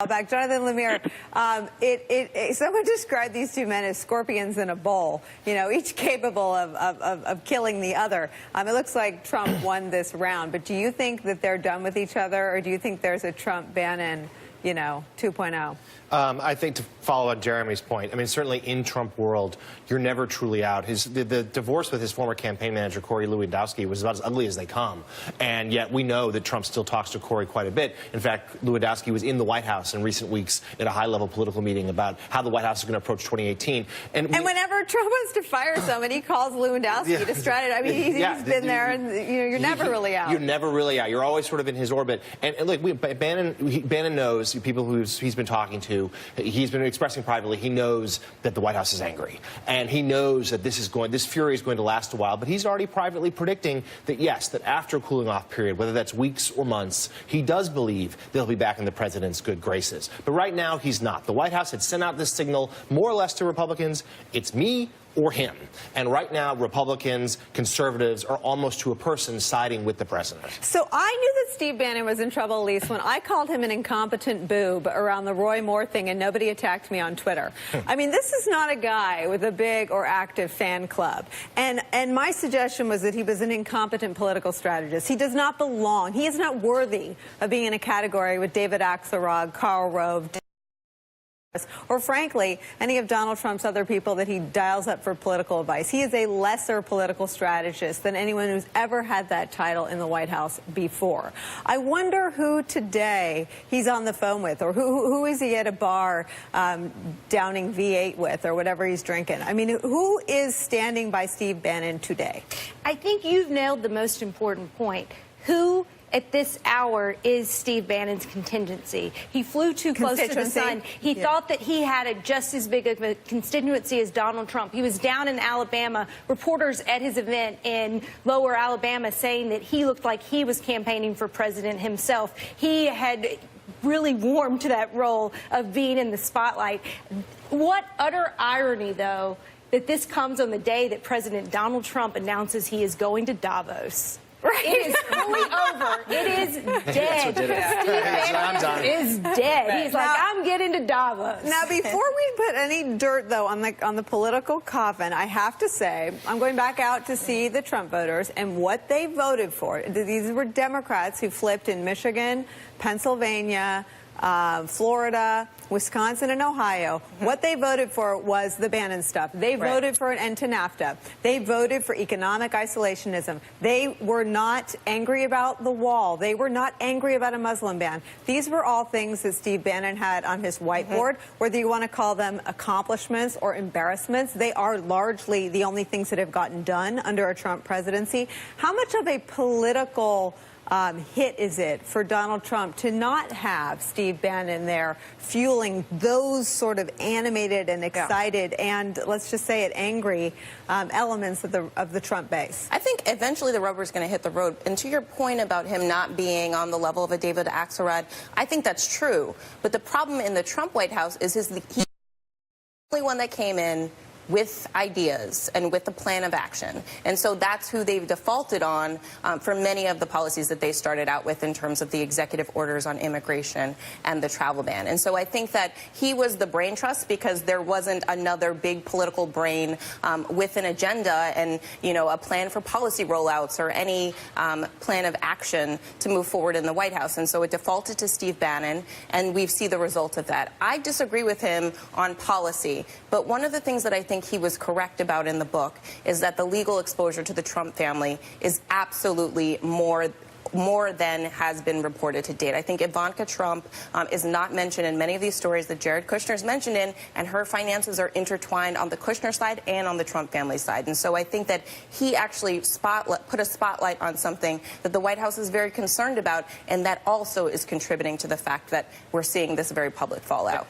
Back, Jonathan Lemire. Someone described these two men as scorpions in a bowl, you know, each capable of killing the other. It looks like Trump won this round, but do you think that they're done with each other, or do you think there's a Trump-Bannon, you know, 2.0? I think to follow on Jeremy's point, I mean, certainly in Trump world, you're never truly out. The divorce with his former campaign manager, Corey Lewandowski, was about as ugly as they come. And yet we know that Trump still talks to Corey quite a bit. In fact, Lewandowski was in the White House in recent weeks at a high-level political meeting about how the White House is going to approach 2018. And whenever Trump wants to fire someone, he calls Lewandowski to strut it. I mean, he's been there, and you're never really out. You're never really out. You're always sort of in his orbit. And look, Bannon knows people who he's been talking to. He's been expressing privately. He knows that the White House is angry, and he knows that this fury is going to last a while. But he's already privately predicting that yes, that after a cooling off period, whether that's weeks or months, he does believe they'll be back in the president's good graces. But right now, he's not. The White House had sent out this signal more or less to Republicans: it's me or him. And right now, Republicans, conservatives are almost to a person siding with the president. So I knew that Steve Bannon was in trouble, Elise, when I called him an incompetent boob around the Roy Moore thing, and nobody attacked me on Twitter. I mean, this is not a guy with a big or active fan club. And my suggestion was that he was an incompetent political strategist. He does not belong. He is not worthy of being in a category with David Axelrod, Karl Rove, or frankly, any of Donald Trump's other people that he dials up for political advice. He is a lesser political strategist than anyone who's ever had that title in the White House before. I wonder who today he's on the phone with, or who is he at a bar downing V8 with, or whatever he's drinking. I mean, who is standing by Steve Bannon today? I think you've nailed the most important point. Who at this hour is Steve Bannon's contingency? He flew too close to the sun. He thought that he had just as big of a constituency as Donald Trump. He was down in Alabama, reporters at his event in Lower Alabama saying that he looked like he was campaigning for president himself. He had really warmed to that role of being in the spotlight. What utter irony, though, that this comes on the day that President Donald Trump announces he is going to Davos. Right. It is fully over. It is dead. Steve Bannon is dead. Right. He's like, I'm getting to Davos. Now, before we put any dirt, though, on the political coffin, I have to say, I'm going back out to see the Trump voters and what they voted for. These were Democrats who flipped in Michigan, Pennsylvania, Florida, Wisconsin, and Ohio. What they voted for was the Bannon stuff. They voted for an end to NAFTA. They voted for economic isolationism. They were not angry about the wall. They were not angry about a Muslim ban. These were all things that Steve Bannon had on his whiteboard. Whether you want to call them accomplishments or embarrassments, they are largely the only things that have gotten done under a Trump presidency. How much of a political hit is it for Donald Trump to not have Steve Bannon there fueling those sort of animated and excited and, let's just say it, angry elements of the Trump base? I think eventually the rubber is going to hit the road. And to your point about him not being on the level of a David Axelrod, I think that's true. But the problem in the Trump White House is he's the only one that came in with ideas and with a plan of action. And so that's who they've defaulted on for many of the policies that they started out with in terms of the executive orders on immigration and the travel ban. And so I think that he was the brain trust because there wasn't another big political brain with an agenda and, you know, a plan for policy rollouts or any plan of action to move forward in the White House. And so it defaulted to Steve Bannon, and we see the result of that. I disagree with him on policy, but one of the things that I think he was correct about in the book is that the legal exposure to the Trump family is absolutely more than has been reported to date. I think Ivanka Trump is not mentioned in many of these stories that Jared Kushner is mentioned in, and her finances are intertwined on the Kushner side and on the Trump family side. And so I think that he actually put a spotlight on something that the White House is very concerned about, and that also is contributing to the fact that we're seeing this very public fallout.